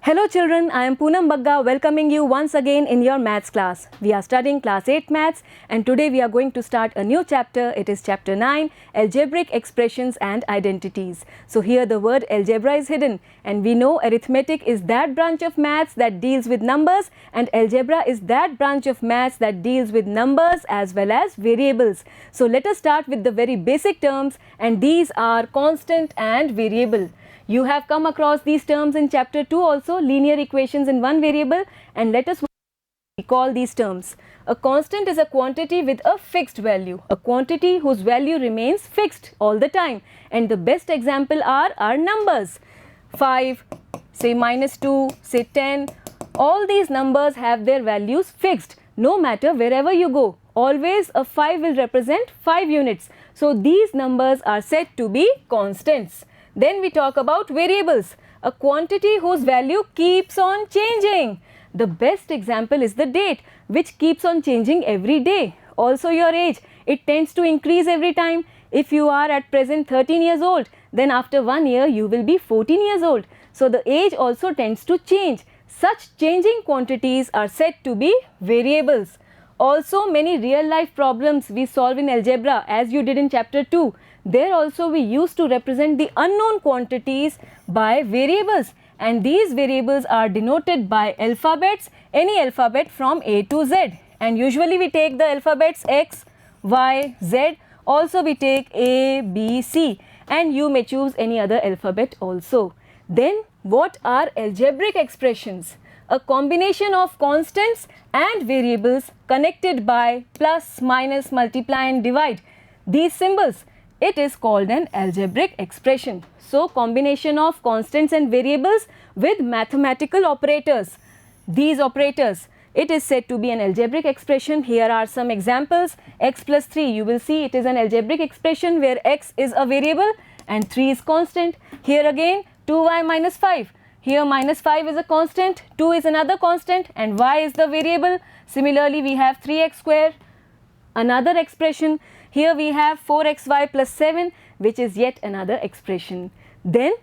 Hello children, I am Poonam Bagga welcoming you once again in your maths class. We are studying class 8 maths and today we are going to start a new chapter. It is chapter 9, algebraic expressions and identities. So here the word algebra is hidden and we know arithmetic is that branch of maths that deals with numbers and algebra is that branch of maths that deals with numbers as well as variables. So let us start with the very basic terms and these are constant and variable. You have come across these terms in chapter 2 also, linear equations in one variable, and let us recall these terms. A constant is a quantity with a fixed value, a quantity whose value remains fixed all the time, and the best example are our numbers. 5, say -2, say 10, all these numbers have their values fixed no matter wherever you go. Always a 5 will represent 5 units. So these numbers are said to be constants. Then we talk about variables, a quantity whose value keeps on changing. The best example is the date, which keeps on changing every day. Also your age, it tends to increase every time. If you are at present 13 years old, then after 1 year you will be 14 years old. So the age also tends to change. Such changing quantities are said to be variables. Also many real life problems we solve in algebra as you did in chapter 2. There also we used to represent the unknown quantities by variables and these variables are denoted by alphabets, any alphabet from A to Z, and usually we take the alphabets X, Y, Z, also we take A, B, C, and you may choose any other alphabet also. Then what are algebraic expressions? A combination of constants and variables connected by plus, minus, multiply and divide. These symbols, it is called an algebraic expression. So combination of constants and variables with mathematical operators. These operators, it is said to be an algebraic expression. Here are some examples. X plus 3, you will see it is an algebraic expression where x is a variable and 3 is constant. Here again 2y minus 5. Here minus 5 is a constant, 2 is another constant and y is the variable. Similarly we have 3x square, another expression. Here we have 4xy plus 7 which is yet another expression. Then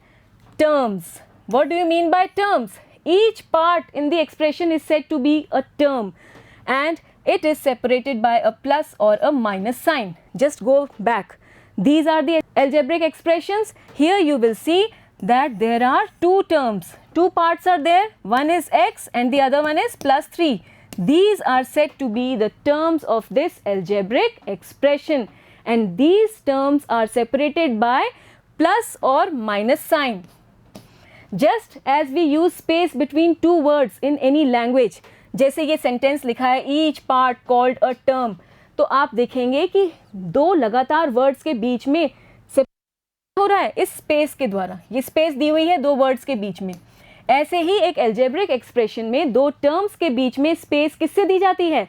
terms. What do you mean by terms? Each part in the expression is said to be a term and it is separated by a plus or a minus sign. Just go back. These are the algebraic expressions. Here you will see that there are two terms. Two parts are there. One is x and the other one is plus 3. These are said to be the terms of this algebraic expression and these terms are separated by plus or minus sign. Just as we use space between two words in any language, जैसे ये sentence लिखा है each part called a term, तो आप देखेंगे कि दो लगातार words के बीच में हो रहा है इस स्पेस के द्वारा. ये स्पेस दी हुई है दो वर्ड्स के बीच में. ऐसे ही एक एल्जेब्रिक एक्सप्रेशन में दो टर्म्स के बीच में स्पेस किससे दी जाती है?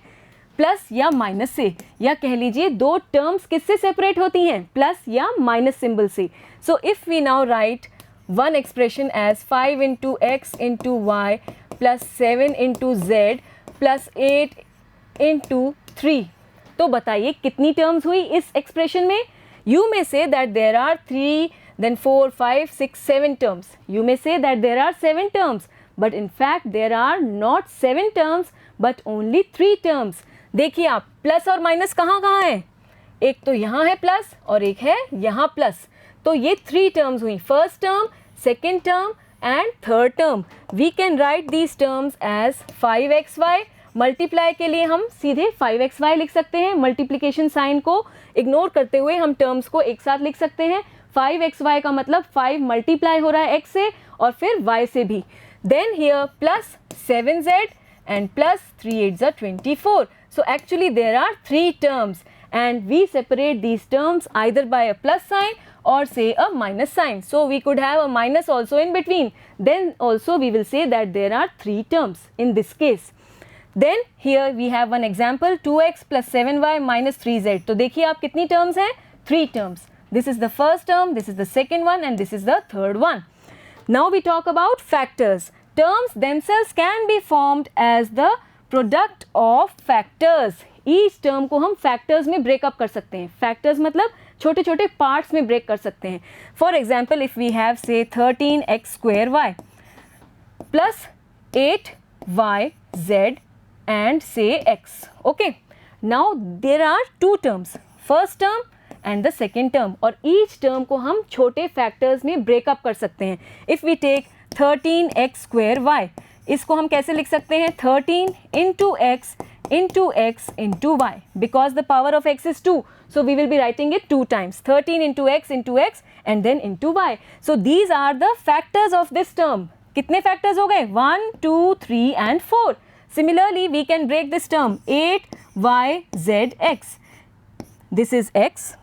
प्लस या माइनस से, या कह लीजिए दो टर्म्स किससे सेपरेट होती हैं? प्लस या माइनस सिंबल से. So if we now write one expression as 5 into x into y plus 7 into z plus 8 into 3, तो बताइए कितनी टर्म्स हुई इस एक्सप्रेशन में? You may say that there are 3, then 4, 5, 6, 7 terms. You may say that there are 7 terms, but in fact there are not 7 terms but only 3 terms. देखिए आप plus और minus कहाँ कहाँ है? एक तो यहाँ है प्लस और एक है यहाँ प्लस. तो ये 3 terms हुई. First term, second term and third term. We can write these terms as 5xy. Multiply के लिए हम सीधे 5xy लिख सकते हैं. मल्टीप्लिकेशन साइन को इग्नोर करते हुए हम टर्म्स को एक साथ लिख सकते हैं. 5xy का मतलब 5 मल्टीप्लाई हो रहा है x से और फिर y से भी. Then here plus 7z and plus 3 8s are 24. So actually there are 3 terms and we separate these terms either by a plus sign or say a minus sign. So we could have a minus also in between. Then also we will say that there are 3 terms in this case. Then here we have one example 2x plus 7y minus 3z. तो देखिए आप कितनी terms हैं? 3 terms. This is the first term, this is the second one and this is the third one. Now we talk about factors. Terms themselves can be formed as the product of factors. Each term को हम factors में break up कर सकते हैं. Factors मतलब छोटे छोटे parts में break कर सकते हैं. For example, if we have say 13x square y plus 8yz and say x. Okay, now there are two terms, first term and the second term, और each term को हम छोटे factors में break up कर सकते हैं. If we take 13x square y, इसको हम कैसे लिख सकते हैं? 13 into x into y, because the power of x is 2, so we will be writing it 2 times. 13 into x and then into y. So these are the factors of this term. कितने factors हो गए? 1, 2, 3 and 4. Similarly, we can break this term 8yzx. This is x.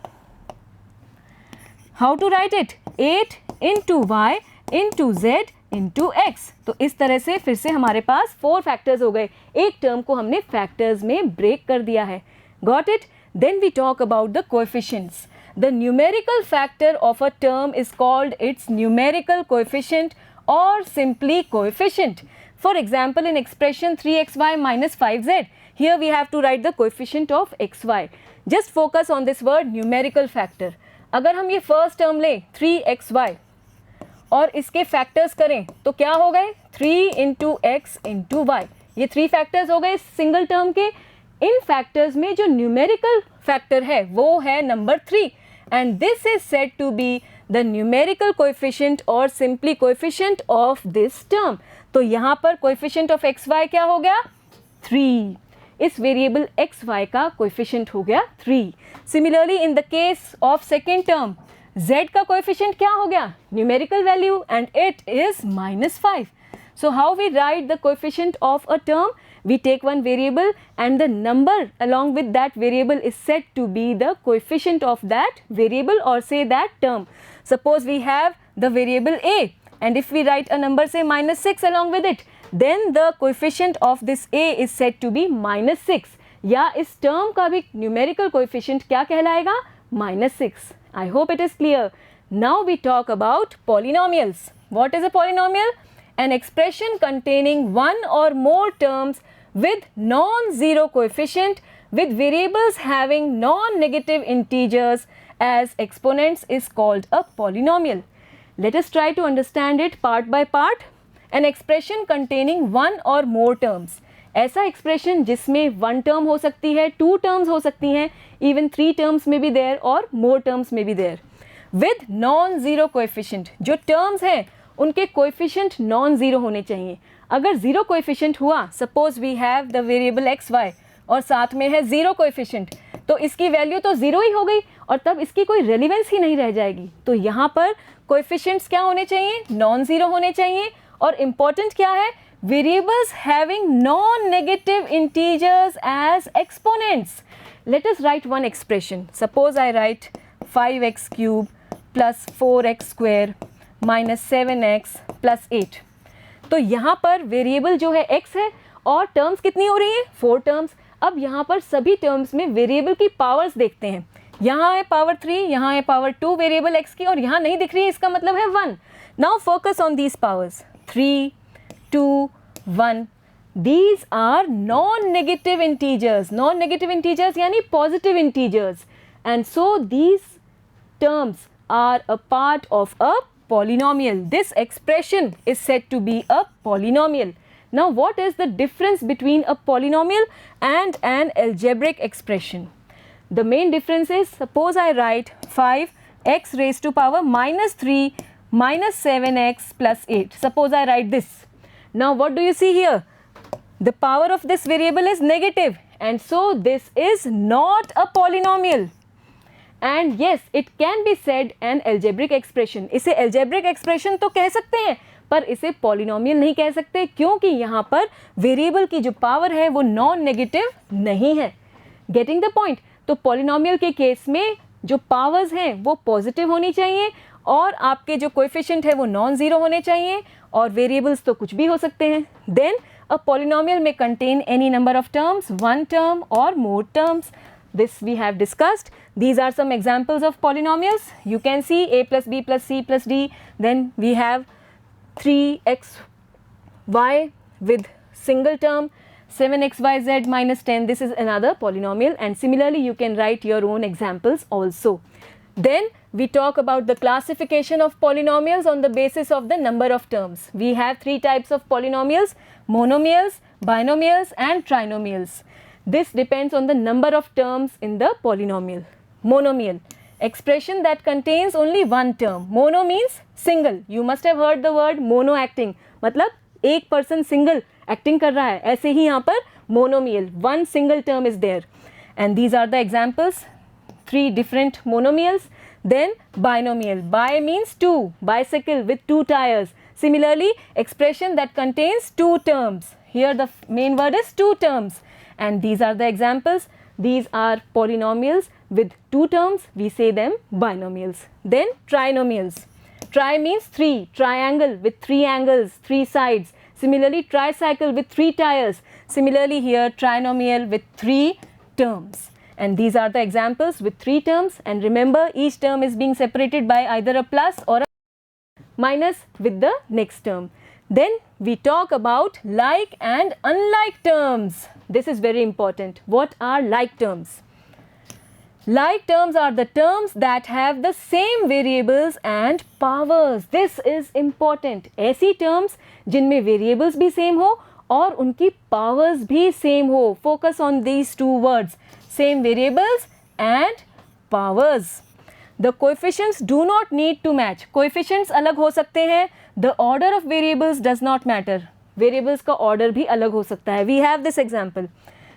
How to write it? 8 into y into z into x. तो इस तरह से फिर से हमारे पास 4 factors हो गए. एक term को हमने factors में break कर दिया है. Got it? Then we talk about the coefficients. The numerical factor of a term is called its numerical coefficient or simply coefficient. For example, in expression 3xy minus 5z, here we have to write the coefficient of xy. Just focus on this word numerical factor. अगर हम ये first term लें 3xy और इसके factors करें तो क्या हो गए? 3 into x into y. ये 3 फैक्टर्स हो गए सिंगल टर्म के. इन फैक्टर्स में जो न्यूमेरिकल फैक्टर है वो है number 3, and this is said to be the numerical coefficient और simply coefficient of this term. तो यहाँ पर कोएफिशिएंट ऑफ एक्स वाई क्या हो गया? 3. इस वेरिएबल एक्स वाई का कोएफिशिएंट हो गया 3. Similarly in the case of second term z का कोएफिशिएंट क्या हो गया? Numerical value, and it is -5. So how we write the coefficient of a term? We take one variable and the number along with that variable is said to be the coefficient of that variable or say that term. Suppose we have the variable a, and if we write a number say -6 along with it, then the coefficient of this a is said to be -6. या इस term का भी numerical coefficient क्या कहलाएगा? -6. I hope it is clear. Now we talk about polynomials. What is a polynomial? An expression containing one or more terms with non-zero coefficient with variables having non-negative integers as exponents is called a polynomial. Let us try to understand it part by part. An expression containing one or more terms. ऐसा expression जिसमें one term हो सकती है, two terms हो सकती हैं, even 3 terms may be there और more terms may be there. With non-zero coefficient, जो terms हैं उनके कोएफिशिएंट नॉन ज़ीरो होने चाहिए. अगर ज़ीरो कोएफिशिएंट हुआ, suppose we have the variable x y और साथ में है ज़ीरो कोएफिशिएंट, तो इसकी वैल्यू तो ज़ीरो ही हो गई और तब इसकी कोई रेलिवेंस ही नहीं रह जाएगी. तो यहाँ पर कोएफिशिएंट्स क्या होने चाहिए? नॉन ज़ीरो होने चाहिए. और इम्पॉर्टेंट क्या है? Variables having non negative integers as exponents. Let us write one expression. Suppose I write 5x cube plus 4x square minus 7x plus 8. तो यहाँ पर वेरिएबल जो है x है और टर्म्स कितनी हो रही है? 4 टर्म्स. अब यहाँ पर सभी टर्म्स में वेरिएबल की पावर्स देखते हैं. यहाँ है पावर 3, यहाँ है पावर 2 वेरिएबल x की और यहाँ नहीं दिख रही है, इसका मतलब है 1. Now focus on these powers 3, 2, 1. These are non-negative integers. Non-negative integers यानी positive integers. And so these terms are a part of a polynomial. This expression is said to be a polynomial. Now what is the difference between a polynomial and an algebraic expression? The main difference is, suppose I write 5x raised to power minus 3 minus 7x plus 8. Suppose I write this. Now what do you see here? The power of this variable is negative, and so this is not a polynomial. And yes, it can be said an algebraic expression. इसे algebraic expression तो कह सकते हैं, पर इसे polynomial नहीं कह सकते, क्योंकि यहाँ पर variable की जो power है वो non negative नहीं है. Getting the point? तो polynomial के केस में जो powers हैं वो positive होनी चाहिए और आपके जो coefficient है वो non zero होने चाहिए और variables तो कुछ भी हो सकते हैं. Then a polynomial may contain any number of terms, one term or more terms. This we have discussed. These are some examples of polynomials. You can see a plus b plus c plus d. Then we have 3xy with single term, 7xyz minus 10. This is another polynomial, and similarly you can write your own examples also. Then we talk about the classification of polynomials on the basis of the number of terms. We have three types of polynomials: monomials, binomials and trinomials. This depends on the number of terms in the polynomial. Monomial, expression that contains only one term. Mono means single. You must have heard the word mono acting, मतलब एक person single acting कर रहा है, ऐसे ही यहाँ पर monomial, one single term is there. And these are the examples, three different monomials. Then binomial, bi means two, bicycle with two tires. Similarly, expression that contains two terms. Here the main word is two terms, and these are the examples. These are polynomials with two terms, we say them binomials. Then trinomials, tri means three, triangle with three angles, three sides. Similarly, tricycle with three tires. Similarly, here trinomial with three terms. And these are the examples with three terms, and remember each term is being separated by either a plus or a minus with the next term. Then we talk about like and unlike terms. This is very important. What are like terms? Like terms are the terms that have the same variables and powers. This is important. ऐसी terms जिनमें variables भी same हो और उनकी powers भी same हो. Focus on these two words. Same variables and powers. The coefficients do not need to match. Coefficients अलग हो सकते हैं. The order of variables does not matter. Variables का order भी अलग हो सकता है. We have this example.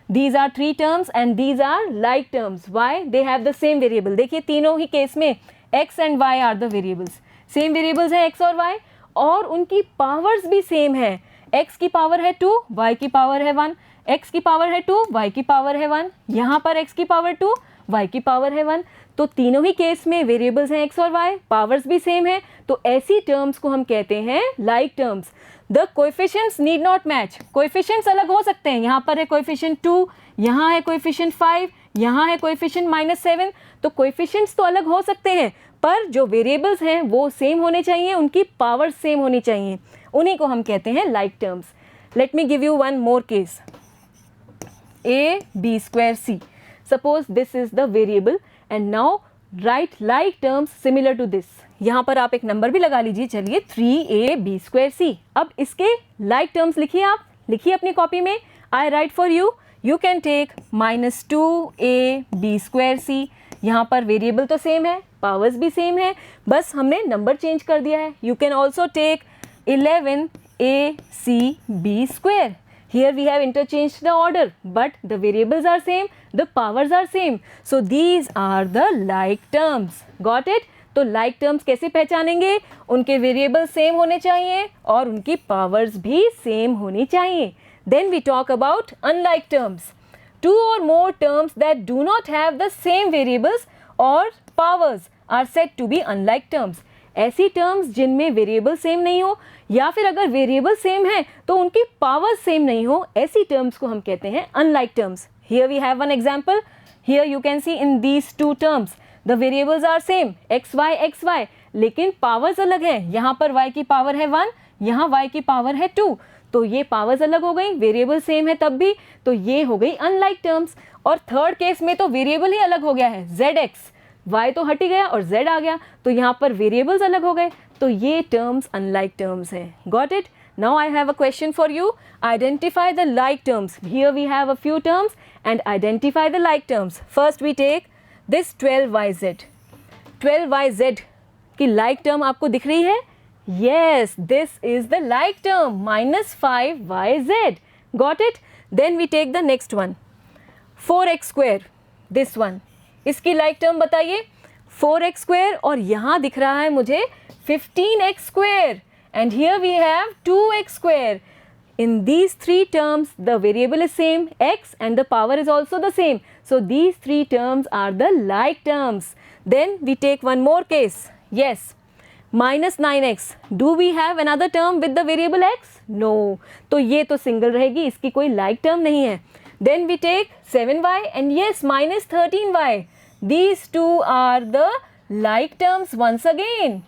These are three terms and these are like terms. Why? They have the same variable. देखिए तीनों ही केस में x and y are the variables. Same variables हैं x और y और उनकी powers भी same है. x की power है 2, y की power है 1. x की पावर है 2, y की पावर है 1. यहाँ पर x की पावर 2, y की पावर है 1. तो तीनों ही केस में वेरिएबल्स हैं x और y, पावर्स भी सेम है, तो ऐसी टर्म्स को हम कहते हैं like terms. The coefficients need not match. Coefficients अलग हो सकते हैं. यहाँ पर है कोएफिशिएंट 2, यहाँ है कोएफिशिएंट 5, यहाँ है कोएफिशिएंट -7. तो कोएफिशिएंट्स तो अलग हो सकते हैं, पर जो वेरिएबल्स हैं वो सेम होने चाहिए, उनकी पावर सेम होनी चाहिए. उन्हीं को हम कहते हैं like terms. Let me give you one more case. a b square c. Suppose this is the variable and now write like terms similar to this. यहाँ पर आप एक नंबर भी लगा लीजिए. चलिए 3ab square c. अब इसके like terms लिखिए, आप लिखिए अपनी कॉपी में. I write for you. You can take -2ab square c. यहाँ पर वेरिएबल तो सेम है, पावर्स भी सेम है, बस हमने नंबर चेंज कर दिया है. You can also take 11acb square. Here we have interchanged the order, but the variables are same, the powers are same. So these are the like terms. Got it? तो like terms कैसे पहचानेंगे? उनके variables same होने चाहिए और उनकी powers भी same होनी चाहिए. Then we talk about unlike terms. Two or more terms that do not have the same variables or powers are said to be unlike terms. ऐसी टर्म्स जिनमें वेरिएबल सेम नहीं हो या फिर अगर वेरिएबल सेम है तो उनकी पावर सेम नहीं हो, ऐसी टर्म्स को हम कहते हैं unlike terms. Here we have one example. Here you can see in these two terms the variables are same x y, लेकिन पावर्स अलग हैं. यहाँ पर y की पावर है 1, यहाँ y की पावर है 2. तो ये पावर्स अलग हो गई, वेरिएबल सेम है तब भी, तो ये हो गई अनलाइक टर्म्स. और थर्ड केस में तो वेरिएबल ही अलग हो गया है, zx, y तो हट ही गया और z आ गया, तो यहाँ पर वेरिएबल्स अलग हो गए, तो ये टर्म्स अनलाइक टर्म्स हैं. Got it? Now I have a question for you. Identify the like terms. Here we have a few terms and identify the like terms. First we take this 12yz. 12yz की like term आपको दिख रही है? Yes, this is the like term, -5yz. Got it? Then we take the next one, 4x square. This one. इसकी like term बताइए. 4x square और यहाँ दिख रहा है मुझे 15x square. And here we have 2x square. In these three terms, the variable is same, x, and the power is also the same. So these three terms are the like terms. Then we take one more case. Yes. -9x. Do we have another term with the variable x? No. तो ये तो single रहेगी, इसकी कोई like term नहीं है. Then we take 7y and yes, -13y. These two are the like terms once again.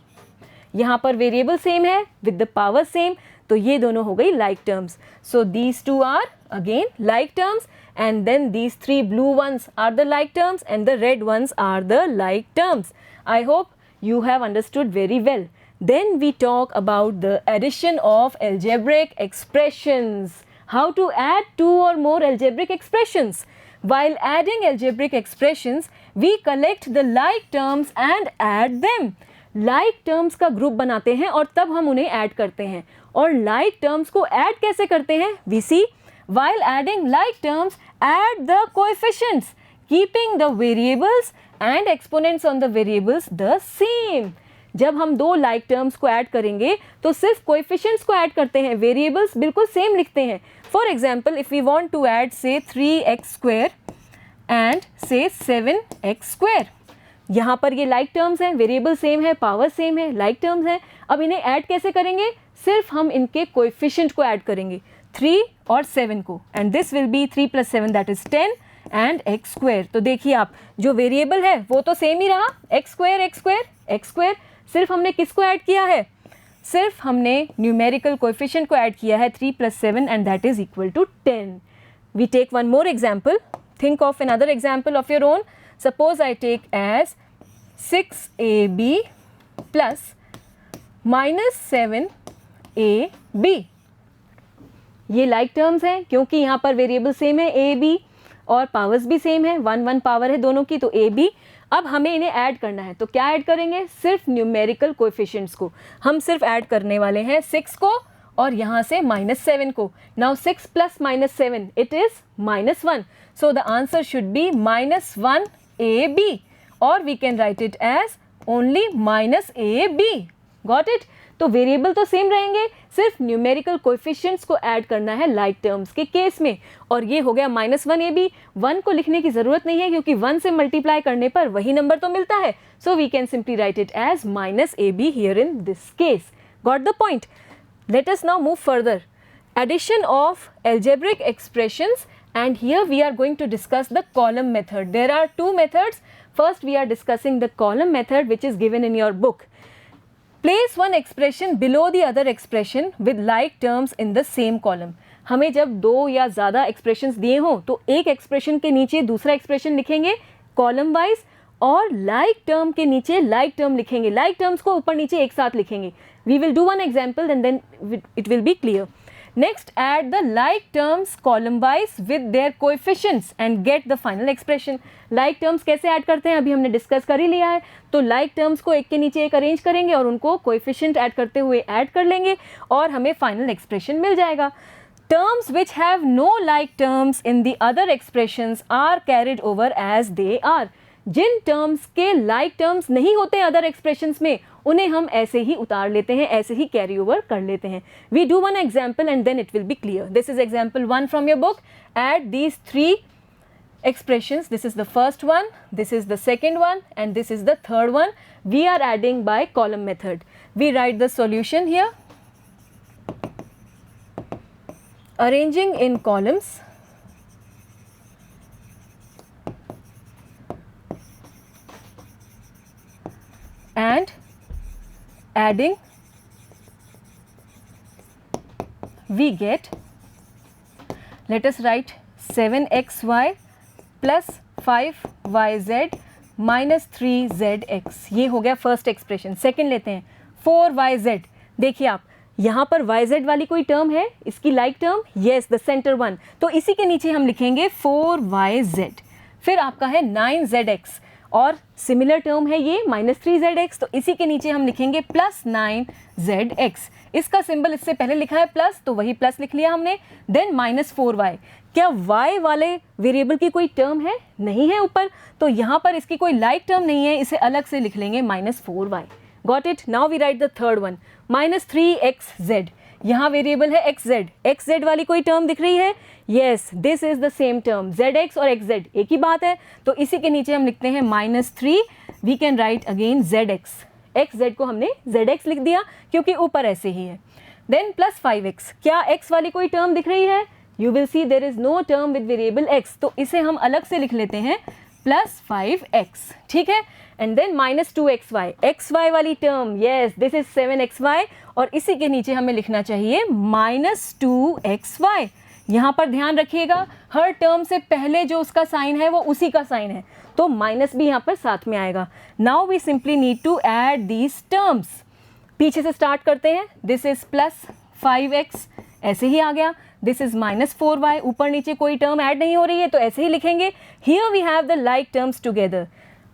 यहाँ पर variable same है with the power same, तो ये दोनों हो गई like terms. So these two are again like terms, and then these three blue ones are the like terms and the red ones are the like terms. I hope you have understood very well. Then we talk about the addition of algebraic expressions. How to add two or more algebraic expressions. While adding algebraic expressions, we collect the like terms and add them. Like terms का group बनाते हैं और तब हम उन्हें add करते हैं. और like terms को ऐड कैसे करते हैं? We see, while adding like terms, add the coefficients, keeping the variables and exponents on the variables the same. जब हम दो like terms को ऐड करेंगे तो सिर्फ coefficients को ऐड करते हैं, variables बिल्कुल सेम लिखते हैं. For example, if we want to add say 3x square and say 7x square, यहाँ पर ये like terms हैं, variable सेम है, power सेम है, like terms हैं. अब इन्हें ऐड कैसे करेंगे? सिर्फ हम इनके coefficient को ऐड करेंगे, 3 और 7 को, and this will be 3 plus 7 that is 10 and x square. तो देखिए आप, जो वेरिएबल है वो तो सेम ही रहा, x square x square x square. सिर्फ हमने किसको ऐड किया है? सिर्फ हमने न्यूमेरिकल कोएफिशिएंट को ऐड किया है, 3 plus 7 and that is equal to 10. We take one more example. Think of another example of your own. Suppose I take as 6ab plus minus 7ab. ये लाइक टर्म्स हैं क्योंकि यहाँ पर variable same है a b और powers भी same है, 1 power है दोनों की, तो a b. अब हमें इन्हें ऐड करना है, तो क्या ऐड करेंगे? सिर्फ न्यूमेरिकल कोएफिशिएंट्स को. हम सिर्फ ऐड करने वाले हैं 6 को और यहाँ से -7 को. Now 6 plus -7 it is -1. So the answer should be -1ab और we can write it as only -ab. Got it? तो वेरिएबल तो सेम रहेंगे, सिर्फ न्यूमेरिकल कोएफिशिएंट्स को ऐड करना है लाइक टर्म्स के केस में. और ये हो गया -1ab. 1 को लिखने की ज़रूरत नहीं है क्योंकि 1 से मल्टीप्लाई करने पर वही नंबर तो मिलता है. So we can simply write it as -ab here in this case. Got the point? Let us now move further. Addition of algebraic expressions, and here we are going to discuss the column method. There are two methods. First we are discussing the column method which is given in your book. Place one expression below the other expression with like terms in the same column. हमें जब दो या ज़्यादा expressions दिए हों तो एक expression के नीचे दूसरा expression लिखेंगे column wise और like term के नीचे like term लिखेंगे. Like terms को ऊपर नीचे एक साथ लिखेंगे. We will do one example and then it will be clear. Next, add the like terms column wise with their coefficients and get the final expression. Like terms कैसे add करते हैं अभी हमने डिस्कस कर ही लिया है. तो like terms को एक के नीचे एक अरेंज करेंगे और उनको कोएफिशिएंट ऐड करते हुए ऐड कर लेंगे और हमें फाइनल एक्सप्रेशन मिल जाएगा. Terms which have no like terms in the other expressions are carried over as they are. जिन टर्म्स के लाइक टर्म्स नहीं होते अदर एक्सप्रेशंस में उन्हें हम ऐसे ही उतार लेते हैं, ऐसे ही कैरी ओवर कर लेते हैं. We do one example and then it will be clear. This is example 1 from your book. Add these 3 expressions. This is the first one, this is the second one and this is the third one. We are adding by column method. We write the solution here. Arranging in columns. And adding, we get, let us write 7xy plus 5yz minus 3zx. ये हो गया first expression. Second लेते हैं 4yz. देखिए आप यहाँ पर yz वाली कोई टर्म है, इसकी like term, yes the centre one, तो इसी के नीचे हम लिखेंगे 4yz. फिर आपका है 9zx और सिमिलर टर्म है ये -3zx, तो इसी के नीचे हम लिखेंगे +9zx. इसका सिंबल इससे पहले लिखा है प्लस, तो वही प्लस लिख लिया हमने. Then -4y. क्या y वाले वेरिएबल की कोई टर्म है? नहीं है ऊपर, तो यहाँ पर इसकी कोई लाइक टर्म नहीं है, इसे अलग से लिख लेंगे -4y. Got it? Now we write the third one, -3xz. यहाँ वेरिएबल है xz. xz वाली कोई टर्म दिख रही है? Yes, this is the same term. zx और xz एक ही बात है, तो इसी के नीचे हम लिखते हैं -3. We can write again zx. xz को हमने zx लिख दिया क्योंकि ऊपर ऐसे ही है. Then +5x. क्या x वाली कोई टर्म दिख रही है? You will see there is no term with variable x, तो इसे हम अलग से लिख लेते हैं +5x. ठीक है. And then -2xy. xy वाली term, yes this is 7xy और इसी के नीचे हमें लिखना चाहिए -2xy. यहाँ पर ध्यान रखिएगा, हर टर्म से पहले जो उसका साइन है वो उसी का साइन है, तो माइनस भी यहाँ पर साथ में आएगा. Now we simply need to add these terms. पीछे से स्टार्ट करते हैं. दिस इज प्लस 5x, ऐसे ही आ गया. दिस इज माइनस 4y, ऊपर नीचे कोई टर्म ऐड नहीं हो रही है तो ऐसे ही लिखेंगे. Here we have the like terms together.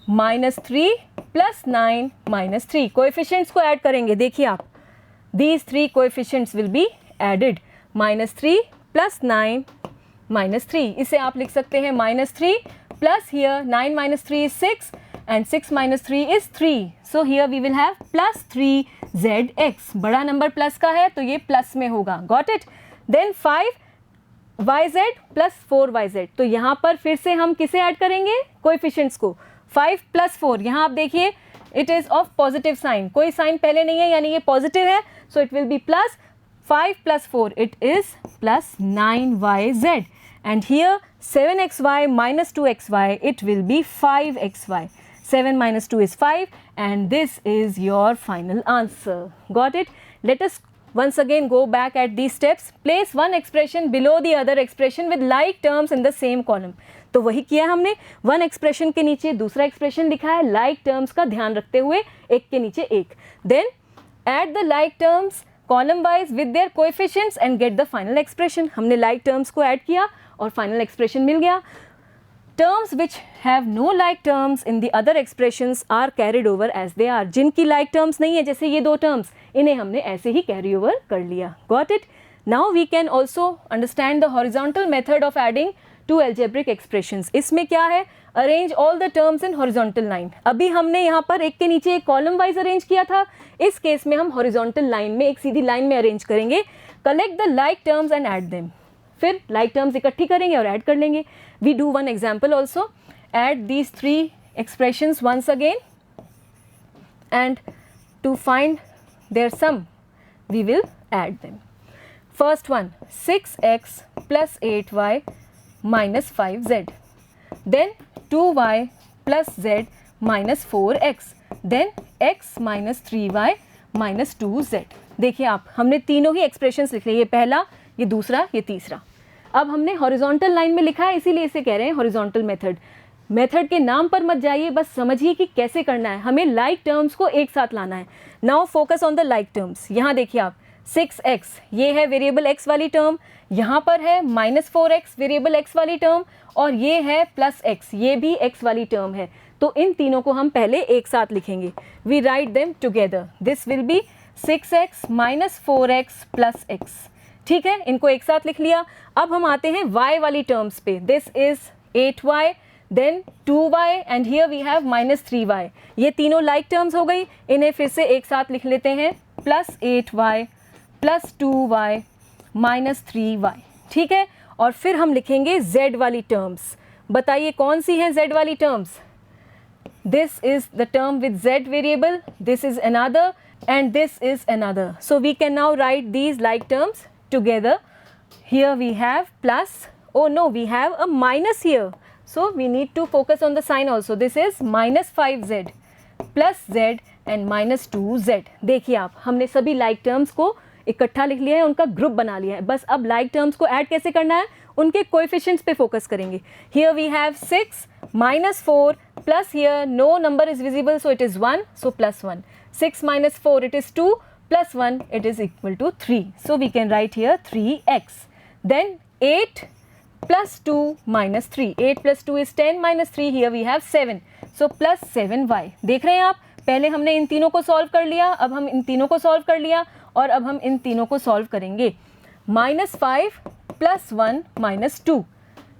-3 plus 9 -3. Coefficients को ऐड करेंगे. देखिए आप, these 3 coefficients will be added. -3 plus 9 -3. इसे आप लिख सकते हैं -3 plus here 9 minus 3 is 6 and 6 minus 3 is 3. So here we will have plus 3zx. बड़ा नंबर प्लस का है तो ये प्लस में होगा. Got it? Then 5yz plus 4yz. तो यहाँ पर फिर से हम किसे ऐड करेंगे? कोएफिशिएंट्स को. 5 plus 4. यहाँ आप देखिए it is of positive sign, कोई साइन पहले नहीं है यानी ये पॉजिटिव है. So it will be plus 5 plus 4, it is plus 9yz. And here 7xy minus 2xy, it will be 5xy. 7 minus 2 is 5 and this is your final answer. Got it? Let us once again go back at these steps. Place one expression below the other expression with like terms in the same column. तो वही किया हमने. One expression के नीचे दूसरा expression लिखा है, like terms का ध्यान रखते हुए एक के नीचे एक. Then add the like terms column wise with their coefficients and get the final expression. हमने लाइक टर्म्स को ऐड किया और फाइनल एक्सप्रेशन मिल गया. Terms which have no like terms in the other expressions are carried over as they are. जिनकी like terms नहीं है, जैसे ये दो टर्म्स, इन्हें हमने ऐसे ही कैरी ओवर कर लिया. Got it? Now we can also understand the horizontal method of adding two algebraic expressions. इसमें क्या है? Arrange all the terms in horizontal line. अभी हमने यहाँ पर एक के नीचे एक कॉलम वाइज अरेंज किया था. इस केस में हम हॉरिजॉन्टल लाइन में एक सीधी लाइन में अरेंज करेंगे. Collect the like terms and add them. फिर लाइक टर्म्स इकट्ठी करेंगे और ऐड कर लेंगे. We do one example also. Add these 3 expressions once again and to find their sum we will add them. First one 6x plus 8y minus 5z. Then 2y plus z minus 4x. Then x minus 3y minus 2z. देखिए आप, हमने तीनों ही expressions लिख लिए. ये पहला, ये दूसरा, ये तीसरा. अब हमने हॉरिजॉन्टल लाइन में लिखा है, इसीलिए इसे कह रहे हैं हॉरिजॉन्टल मेथड. मेथड के नाम पर मत जाइए, बस समझिए कि कैसे करना है. हमें लाइक टर्म्स को एक साथ लाना है. Now focus on the like terms. यहाँ देखिए आप, 6x ये है वेरिएबल x वाली टर्म, यहाँ पर है -4x वेरिएबल x वाली टर्म, और ये है +x, ये भी x वाली टर्म है. तो इन तीनों को हम पहले एक साथ लिखेंगे. We write them together. This will be 6x minus 4x plus x. ठीक है, इनको एक साथ लिख लिया. अब हम आते हैं y वाली टर्म्स पे. This is 8y, then 2y and here we have -3y. ये तीनों लाइक टर्म्स हो गई. इन्हें फिर से एक साथ लिख लेते हैं. +8y plus 2y minus 3y. ठीक है, और फिर हम लिखेंगे z वाली टर्म्स. बताइए कौन सी हैं z वाली terms? This is the term with z variable, this is another, and this is another. So we can now write these like terms together. Here we have plus, oh no, we have a minus here. So we need to focus on the sign also. This is -5z plus z and -2z. देखिए आप, हमने सभी like terms को इकट्ठा लिख लिया है, उनका ग्रुप बना लिया है. बस अब like terms को ऐड कैसे करना है, उनके कोएफिशिएंट्स पे फोकस करेंगे. Here we have 6 -4 plus here no number is visible, so it is 1, so +1. 6 minus 4 it is 2 plus 1 it is equal to 3. So we can write here 3x. Then 8 plus 2 minus 3. 8 plus 2 is 10 minus 3. Here we have 7. So plus 7y. देख रहे हैं आप, पहले हमने इन तीनों को solve कर लिया, अब हम इन तीनों को सॉल्व कर लिया, और अब हम इन तीनों को सॉल्व करेंगे. -5 plus 1 minus 2.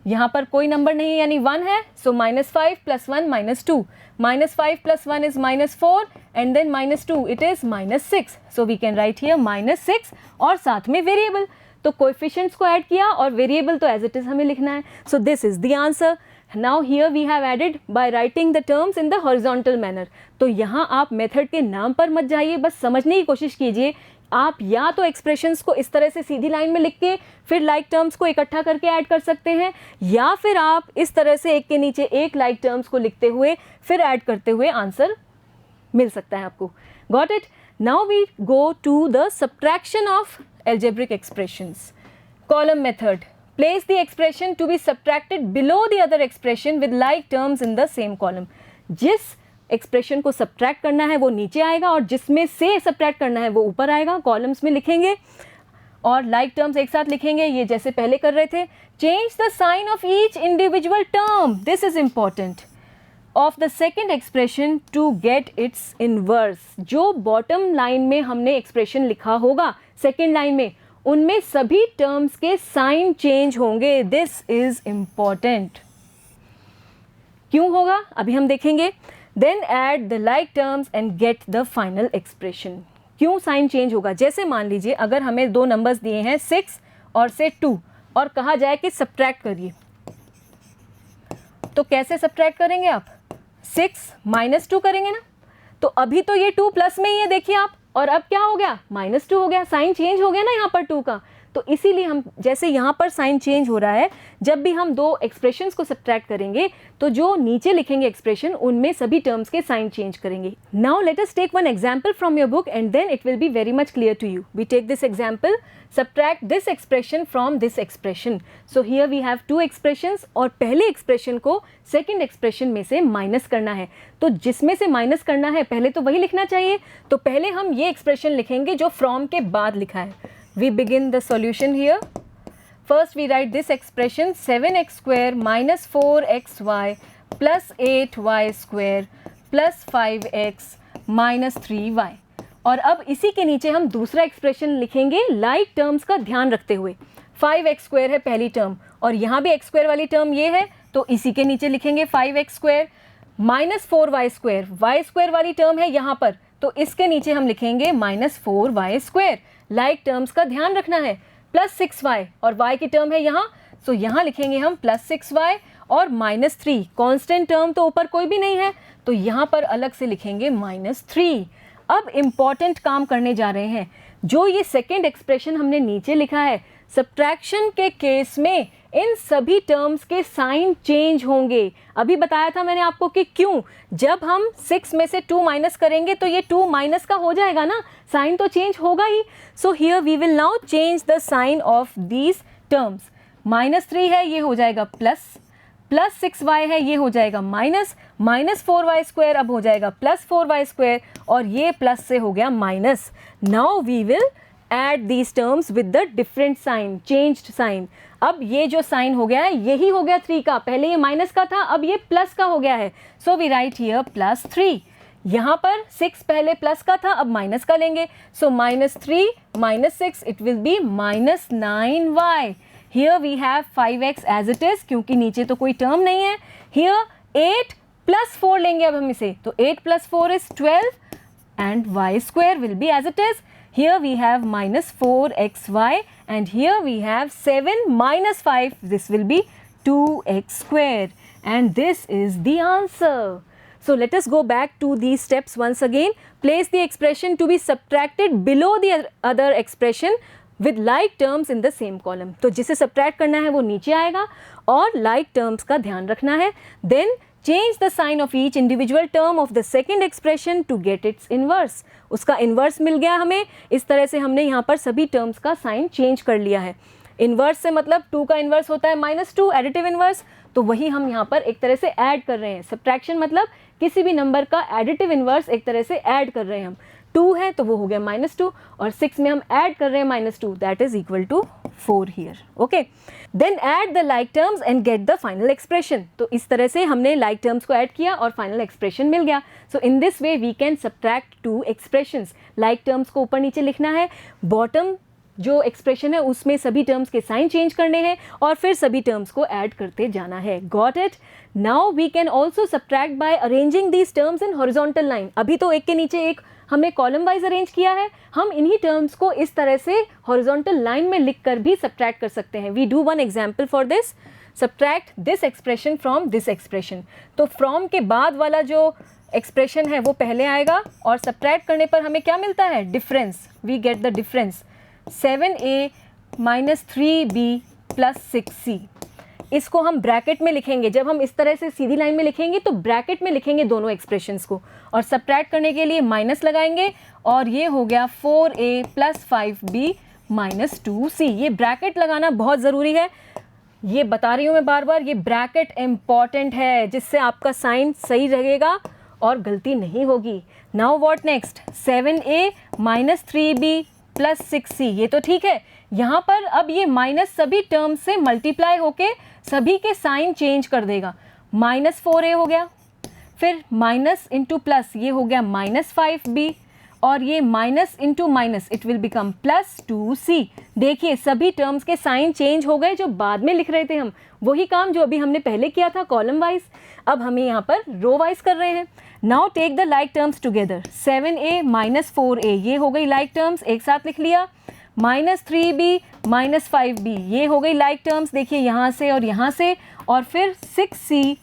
यहाँ पर कोई नंबर नहीं है यानी 1 है, सो -5 plus 1 -2. -5 plus 1 is -4 and then -2 it is -6. So we can write here -6 और साथ में वेरिएबल. तो कोएफिशिएंट्स को ऐड किया और वेरिएबल तो एज इट इज हमें लिखना है. So this is the answer. Now here we have added by writing the terms in the horizontal manner. तो यहाँ आप मेथड के नाम पर मत जाइए, बस समझने की कोशिश कीजिए. आप या तो एक्सप्रेशंस को इस तरह से सीधी लाइन में लिख के फिर लाइक टर्म्स को इकट्ठा करके ऐड कर सकते हैं, या फिर आप इस तरह से एक के नीचे एक लाइक टर्म्स को लिखते हुए फिर ऐड करते हुए आंसर मिल सकता है आपको. Got it? Now we go to the subtraction of algebraic expressions. Column method. Place the expression to be subtracted below the other expression with like terms in the same column. जिस expression को subtract करना है वो नीचे आएगा और जिसमें से सब्ट्रैक्ट करना है वो ऊपर आएगा, कॉलम्स में लिखेंगे और लाइक टर्म्स एक साथ लिखेंगे, ये जैसे पहले कर रहे थे। Change the sign of each individual term, this is important, of the second expression to get its inverse. जो बॉटम लाइन में हमने एक्सप्रेशन लिखा होगा सेकेंड लाइन में, उनमें सभी टर्म्स के साइन चेंज होंगे। This is important. क्यों होगा अभी हम देखेंगे। Then add the like terms and get the final expression. क्यों साइन चेंज होगा? जैसे मान लीजिए अगर हमें दो नंबर्स दिए हैं 6 और से 2 और कहा जाए कि सब्ट्रैक्ट करिए, तो कैसे सब्ट्रैक्ट करेंगे आप? 6 माइनस 2 करेंगे ना। तो अभी तो ये 2 प्लस में ही है, देखिए आप, और अब क्या हो गया? -2 हो गया। साइन चेंज हो गया ना यहाँ पर 2 का। तो इसीलिए हम, जैसे यहाँ पर साइन चेंज हो रहा है, जब भी हम दो एक्सप्रेशंस को सब्ट्रैक्ट करेंगे तो जो नीचे लिखेंगे एक्सप्रेशन, उनमें सभी टर्म्स के साइन चेंज करेंगे। Now let us take one example from your book and then it will be very much clear to you. We take this example, subtract this expression from this expression. So here we have 2 expressions और पहले expression को second expression में से minus करना है। तो जिसमें से माइनस करना है पहले तो वही लिखना चाहिए। तो पहले हम ये एक्सप्रेशन लिखेंगे जो फ्रॉम के बाद लिखा है। We begin the solution here. First we write this expression 7x square minus 4xy plus 8y square plus 5x minus 3y। और अब इसी के नीचे हम दूसरा एक्सप्रेशन लिखेंगे लाइक टर्म्स का ध्यान रखते हुए। 5x स्क्वायर है पहली टर्म और यहाँ भी x स्क्वायर वाली टर्म ये है, तो इसी के नीचे लिखेंगे 5x square minus 4y square. y square वाली टर्म है यहाँ पर, तो इसके नीचे हम लिखेंगे -4y स्क्वायर। लाइक टर्म्स का ध्यान रखना है। प्लस 6y और y की टर्म है यहाँ, सो यहाँ लिखेंगे हम +6y और -3। कांस्टेंट टर्म तो ऊपर कोई भी नहीं है, तो यहाँ पर अलग से लिखेंगे -3। अब इम्पॉर्टेंट काम करने जा रहे हैं। जो ये सेकेंड एक्सप्रेशन हमने नीचे लिखा है, सब्ट्रैक्शन के केस में इन सभी टर्म्स के साइन चेंज होंगे। अभी बताया था मैंने आपको कि क्यों, जब हम 6 में से 2 माइनस करेंगे तो ये 2 माइनस का हो जाएगा ना, साइन तो चेंज होगा ही। So here we will now change the sign of these terms. -3 है, ये हो जाएगा प्लस, +6y है, ये हो जाएगा माइनस, -4y स्क्वायर अब हो जाएगा +4y स्क्वायर और ये प्लस से हो गया minus. Now we will add these terms with the different sign, changed sign। अब ये जो साइन हो गया है यही हो गया 3 का, पहले ये माइनस का था, अब ये प्लस का हो गया है। So we write here +3। यहाँ पर 6 पहले प्लस का था, अब माइनस का लेंगे, so -3 -6 it will be -9y। Here we have 5x as it is, क्योंकि नीचे तो कोई टर्म नहीं है। हियर 8 + 4 लेंगे अब हम इसे, तो 8 + 4 is 12 and y square will be as it is. Here we have -4xy and here we have 7 - 5. This will be 2x square and this is the answer. So let us go back to these steps once again. Place the expression to be subtracted below the other expression with like terms in the same column. तो जिसे subtract करना है वो नीचे आएगा और like terms का ध्यान रखना है। Then change the sign of each individual term of the second expression to get its inverse। उसका इन्वर्स मिल गया हमें। इस तरह से हमने यहाँ पर सभी टर्म्स का साइन चेंज कर लिया है। इन्वर्स से मतलब 2 का इन्वर्स होता है -2, एडिटिव इन्वर्स, तो वही हम यहाँ पर एक तरह से ऐड कर रहे हैं। सब्ट्रैक्शन मतलब किसी भी नंबर का एडिटिव इन्वर्स एक तरह से ऐड कर रहे हैं हम। 2 है तो वो हो गया -2 और 6 में हम ऐड कर रहे हैं -2, that is equal to 4 here. Okay, then add the like terms and get the final expression. तो इस तरह से हमने लाइक टर्म्स को ऐड किया और फाइनल एक्सप्रेशन मिल गया। So in this way we can subtract 2 expressions. Like terms को ऊपर नीचे लिखना है, बॉटम जो एक्सप्रेशन है उसमें सभी टर्म्स के साइन चेंज करने हैं और फिर सभी टर्म्स को ऐड करते जाना है। Got it? Now we can also subtract by arranging these terms in horizontal line. अभी तो एक के नीचे एक हमने कॉलम वाइज अरेंज किया है, हम इन्हीं टर्म्स को इस तरह से हॉरिजॉन्टल लाइन में लिख कर भी सब्ट्रैक्ट कर सकते हैं। We do one example for this. Subtract this expression from this expression. तो फ्रॉम के बाद वाला जो एक्सप्रेशन है वो पहले आएगा और सब्ट्रैक्ट करने पर हमें क्या मिलता है? Difference. We get the difference 7a - 3b + 6c। इसको हम ब्रैकेट में लिखेंगे। जब हम इस तरह से सीधी लाइन में लिखेंगे तो ब्रैकेट में लिखेंगे दोनों एक्सप्रेशंस को और सब्ट्रैक्ट करने के लिए माइनस लगाएंगे और ये हो गया 4a + 5b - 2c। ये ब्रैकेट लगाना बहुत ज़रूरी है। ये बता रही हूँ मैं बार बार, ये ब्रैकेट इम्पॉर्टेंट है जिससे आपका साइन सही रहेगा और गलती नहीं होगी। Now what next, 7a minus 3b plus 6c, ये तो ठीक है। यहाँ पर अब ये माइनस सभी टर्म्स से मल्टीप्लाई होके सभी के साइन चेंज कर देगा। माइनस 4a हो गया, फिर माइनस इंटू प्लस ये हो गया माइनस 5b, और ये minus into minus it will become plus 2c। देखिए सभी टर्म्स के साइन चेंज हो गए जो बाद में लिख रहे थे हम, वही काम जो अभी हमने पहले किया था कॉलम वाइज, अब हमें यहाँ पर रो वाइज कर रहे हैं। Now take the like terms together, 7a minus 4a ये हो गई लाइक टर्म्स, एक साथ लिख लिया। माइनस 3b माइनस 5b ये हो गई लाइक टर्म्स, देखिए यहाँ से और यहाँ से, और फिर 6c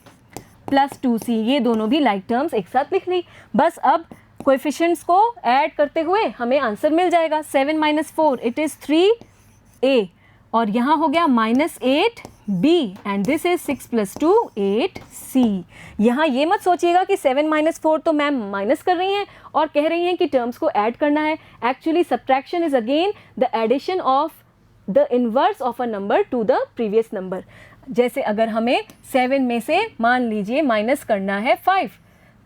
प्लस 2c ये दोनों भी लाइक टर्म्स एक साथ लिख ली। बस अब कोएफिशिएंट्स को ऐड करते हुए हमें आंसर मिल जाएगा। 7 माइनस 4 इट इज़ 3a, और यहाँ हो गया minus 8b, and this is 6 plus 2 8c। यहाँ ये मत सोचिएगा कि 7 माइनस 4 तो मैम माइनस कर रही हैं और कह रही हैं कि टर्म्स को ऐड करना है। Actually subtraction is again the addition of the inverse of a number to the previous number. जैसे अगर हमें 7 में से मान लीजिए माइनस करना है 5,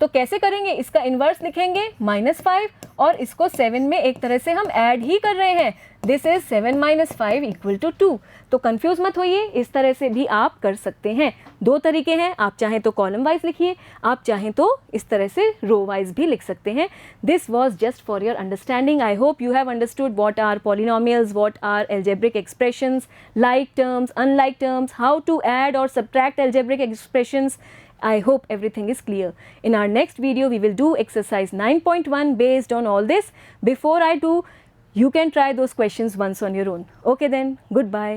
तो कैसे करेंगे, इसका इन्वर्स लिखेंगे माइनस 5, और इसको 7 में एक तरह से हम ऐड ही कर रहे हैं। This is 7 minus 5 equal to 2। तो कंफ्यूज मत होइए, इस तरह से भी आप कर सकते हैं। दो तरीके हैं, आप चाहें तो कॉलम वाइज लिखिए, आप चाहें तो इस तरह से रो वाइज भी लिख सकते हैं। This was just for your understanding. I hope you have understood what are polynomials, what are algebraic expressions, like terms, unlike terms, how to add or subtract algebraic expressions. I hope everything is clear. In our next video, we will do exercise 9.1 based on all this. Before I do, you can try those questions once on your own. Okay then, goodbye.